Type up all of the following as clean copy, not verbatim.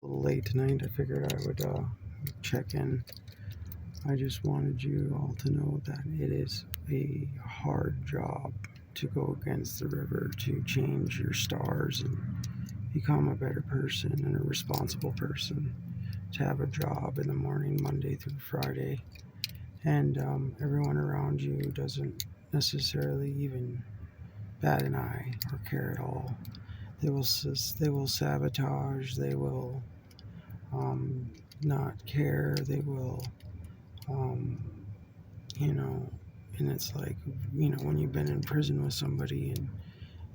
Late tonight, I figured I would check in. I just wanted you all to know that it is a hard job to go against the river, to change your stars and become a better person and a responsible person, to have a job in the morning, Monday through Friday, and everyone around you doesn't necessarily even bat an eye or care at all. They will sabotage. They will um, not care. They will, um, you know, and it's like, when you've been in prison with somebody and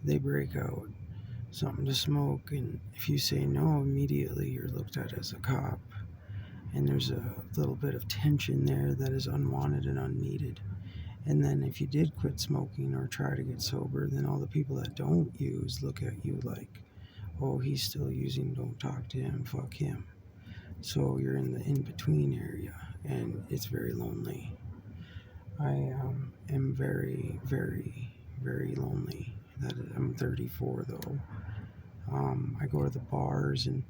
they break out something to smoke, and if you say no, immediately you're looked at as a cop. And there's a little bit of tension there that is unwanted and unneeded. And then if you did quit smoking or try to get sober, then all the people that don't use look at you like, oh, he's still using, don't talk to him, fuck him. So you're in the in-between area, and it's very lonely. I am very, very, very lonely. That I'm 34 though. I go to the bars, and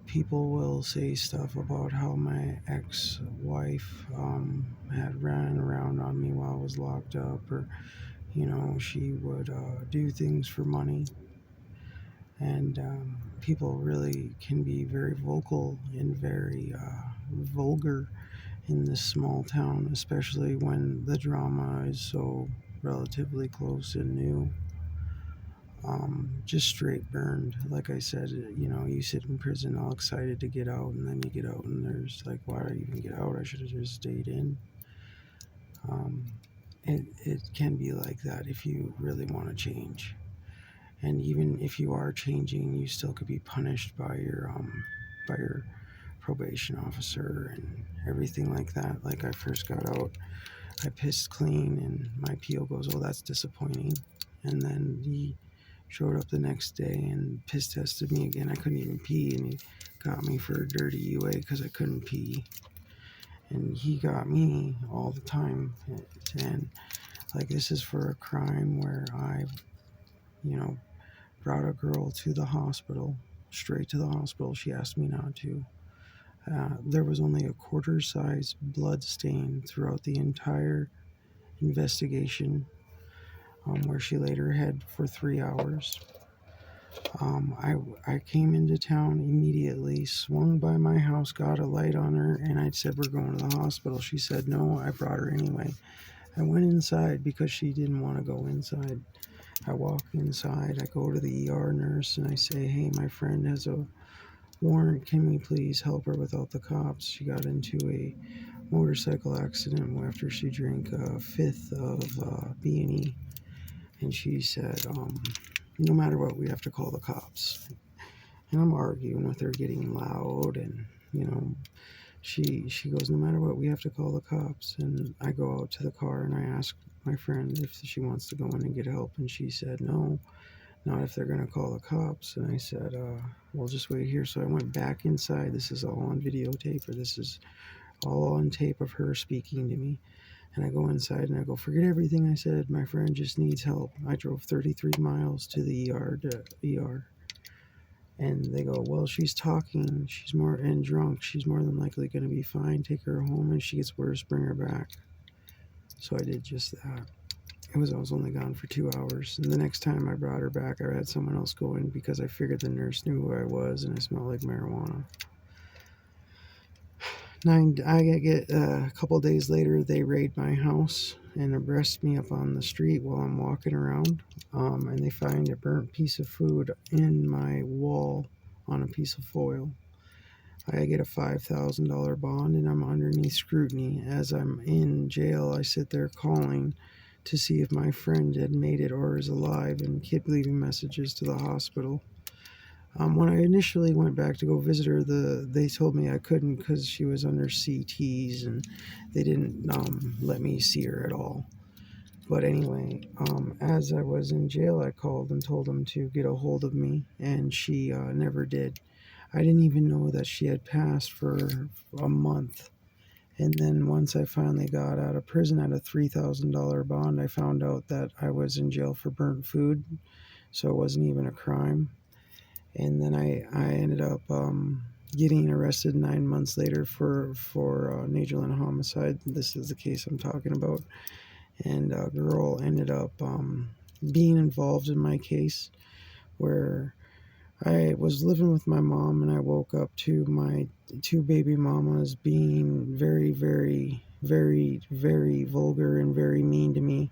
people will say stuff about how my ex-wife had ran around on me while I was locked up, or she would do things for money. And people really can be very vocal and very vulgar in this small town, especially when the drama is so relatively close and new. Just straight burned. Like I said, you sit in prison all excited to get out, and then you get out and there's like, why did I even get out? I should have just stayed in. It can be like that if you really want to change. And even if you are changing, you still could be punished by your probation officer and everything like that. Like, I first got out, I pissed clean, and my PO goes, oh, that's disappointing. And then he showed up the next day and piss tested me again. I couldn't even pee, and he got me for a dirty UA because I couldn't pee. And he got me all the time. And like, this is for a crime where I brought a girl to the hospital, straight to the hospital. She asked me not to. There was only a quarter-size blood stain throughout the entire investigation, where she laid her head for 3 hours. I came into town immediately, swung by my house, got a light on her, and I said, we're going to the hospital. She said no. I brought her anyway. I went inside because she didn't want to go inside. I walk inside, I go to the ER nurse, and I say, hey, my friend has a warrant. Can we please help her without the cops? She got into a motorcycle accident after she drank a fifth of B&E. And she said, no matter what, we have to call the cops. And I'm arguing with her, getting loud, and, she goes, no matter what, we have to call the cops. And I go out to the car, and I ask my friend if she wants to go in and get help, and she said no, not if they're going to call the cops. And I said, we'll just wait here. So I went back inside. This is all on videotape, or this is all on tape of her speaking to me. And I go inside and I go, forget everything I said. My friend just needs help. I drove 33 miles to the ER. And they go, well, she's talking. She's more and drunk. She's more than likely going to be fine. Take her home. If she gets worse, bring her back. So I did just that. I was only gone for 2 hours. And the next time I brought her back, I had someone else go in because I figured the nurse knew who I was and I smelled like marijuana. A couple days later, they raid my house and arrest me up on the street while I'm walking around. And they find a burnt piece of food in my wall on a piece of foil. I get a $5,000 bond, and I'm underneath scrutiny. As I'm in jail, I sit there calling to see if my friend had made it or is alive, and keep leaving messages to the hospital. When I initially went back to go visit her, they told me I couldn't because she was under CTs, and they didn't let me see her at all. But anyway, as I was in jail, I called and told them to get a hold of me, and she never did. I didn't even know that she had passed for a month. And then once I finally got out of prison at a $3,000 bond, I found out that I was in jail for burnt food, so it wasn't even a crime. And then I ended up getting arrested 9 months later for negligent homicide. This is the case I'm talking about. And a girl ended up being involved in my case, where I was living with my mom, and I woke up to my two baby mamas being very, very, very, very vulgar and very mean to me.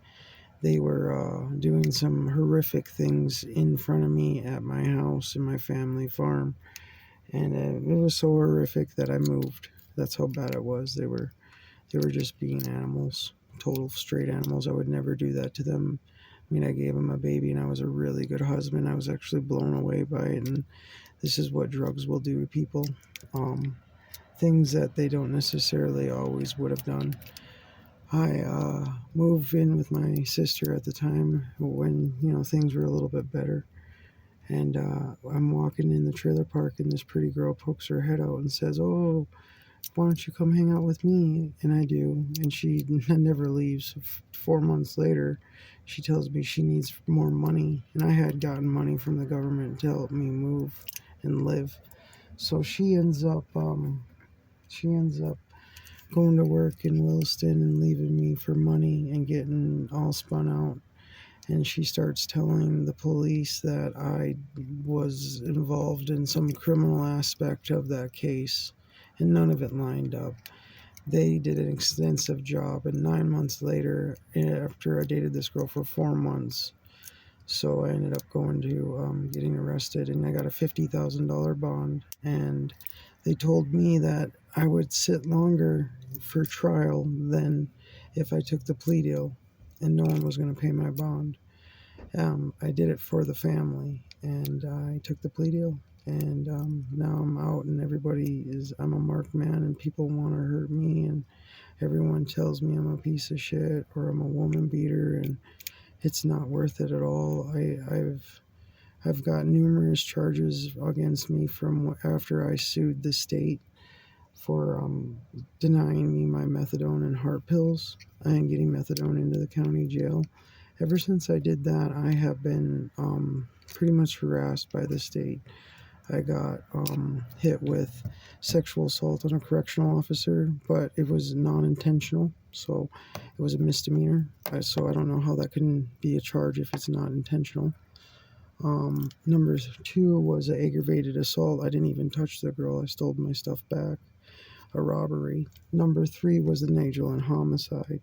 They were doing some horrific things in front of me at my house and my family farm, and it was so horrific that I moved. That's how bad it was. They were just being animals, total straight animals. I would never do that to them. I mean, I gave them a baby, and I was a really good husband. I was actually blown away by it, and this is what drugs will do to people. Um, Things that they don't necessarily always would have done. I moved in with my sister at the time when things were a little bit better, and I'm walking in the trailer park, and this pretty girl pokes her head out and says, "Oh, why don't you come hang out with me?" And I do, and she never leaves. 4 months later, she tells me she needs more money, and I had gotten money from the government to help me move and live. So she ends up going to work in Williston and leaving me for money and getting all spun out. And she starts telling the police that I was involved in some criminal aspect of that case, and none of it lined up. They did an extensive job, and 9 months later, after I dated this girl for 4 months, so I ended up going to getting arrested, and I got a $50,000 bond. And they told me that I would sit longer for trial than if I took the plea deal, and no one was going to pay my bond. I did it for the family, and I took the plea deal. And now I'm out, and I'm a marked man, and people want to hurt me, and everyone tells me I'm a piece of shit or I'm a woman beater, and it's not worth it at all. I've got numerous charges against me from after I sued the state for denying me my methadone and heart pills and getting methadone into the county jail. Ever since I did that, I have been pretty much harassed by the state. I got hit with sexual assault on a correctional officer, but it was non-intentional, so it was a misdemeanor. So I don't know how that can be a charge if it's not intentional. Number two was an aggravated assault. I didn't even touch the girl. I stole my stuff back. A robbery. Number three was the negligent homicide.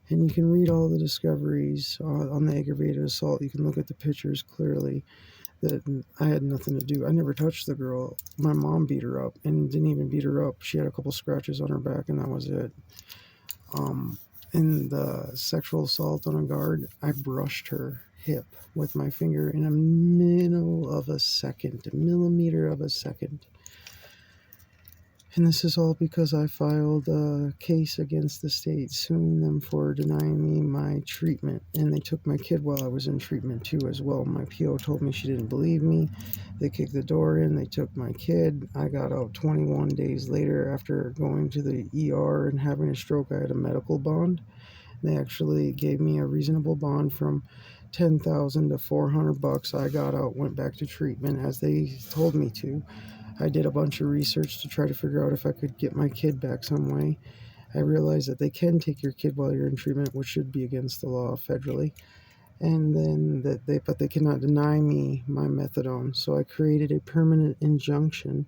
And you can read all the discoveries on the aggravated assault. You can look at the pictures clearly that I had nothing to do. I never touched the girl. My mom beat her up and didn't even beat her up. She had a couple scratches on her back, and that was it. In the sexual assault on a guard, I brushed her hip with my finger in a millimeter of a second. And this is all because I filed a case against the state, suing them for denying me my treatment. And they took my kid while I was in treatment too as well. My PO told me she didn't believe me. They kicked the door in. They took my kid. I got out 21 days later after going to the ER and having a stroke. I had a medical bond. They actually gave me a reasonable bond from $10,000 to $400. I got out, went back to treatment as they told me to. I did a bunch of research to try to figure out if I could get my kid back some way. I realized that they can take your kid while you're in treatment, which should be against the law federally. And then but they cannot deny me my methadone. So I created a permanent injunction,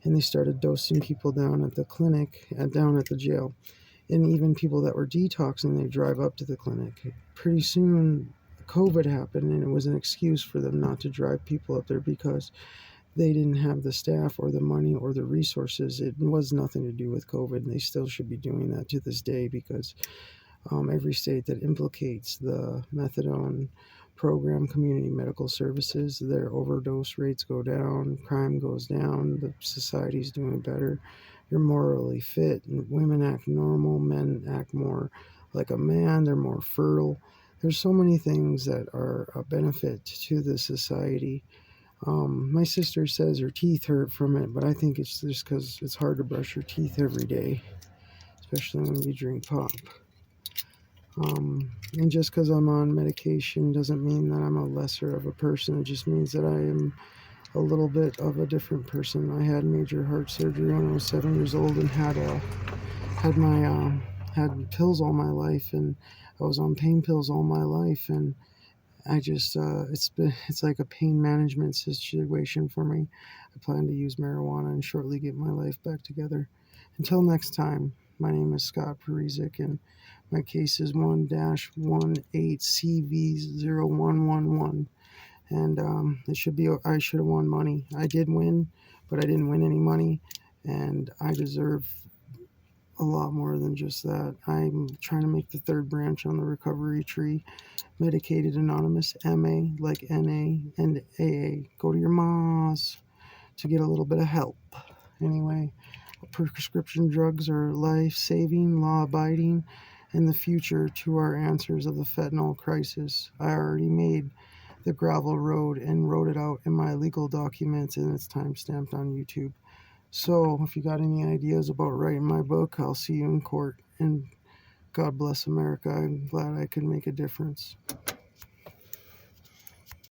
and they started dosing people down at the clinic, down at the jail. And even people that were detoxing, they drive up to the clinic. Pretty soon, COVID happened, and it was an excuse for them not to drive people up there because they didn't have the staff or the money or the resources. It was nothing to do with COVID, and they still should be doing that to this day because every state that implicates the methadone program, community medical services, their overdose rates go down, crime goes down, the society's doing better. You're morally fit, and women act normal, men act more like a man, they're more fertile. There's so many things that are a benefit to the society. My sister says her teeth hurt from it, but I think it's just because it's hard to brush your teeth every day, especially when you drink pop. And just because I'm on medication doesn't mean that I'm a lesser of a person. It just means that I am a little bit of a different person. I had major heart surgery when I was 7 years old and had my had pills all my life, and I was on pain pills all my life, and I just it's like a pain management situation for me. I plan to use marijuana and shortly get my life back together. Until next time, my name is Scott Parizic, and my case is 1-18CV0111, and it should be I should have won money. I did win, but I didn't win any money, and I deserve a lot more than just that. I'm trying to make the third branch on the recovery tree. Medicated Anonymous, MA, like NA, and AA. Go to your Moz to get a little bit of help. Anyway, prescription drugs are life-saving, law-abiding, and the future to our answers of the fentanyl crisis. I already made the gravel road and wrote it out in my legal documents, and it's time-stamped on YouTube. So if you got any ideas about writing my book, I'll see you in court. And God bless America. I'm glad I could make a difference.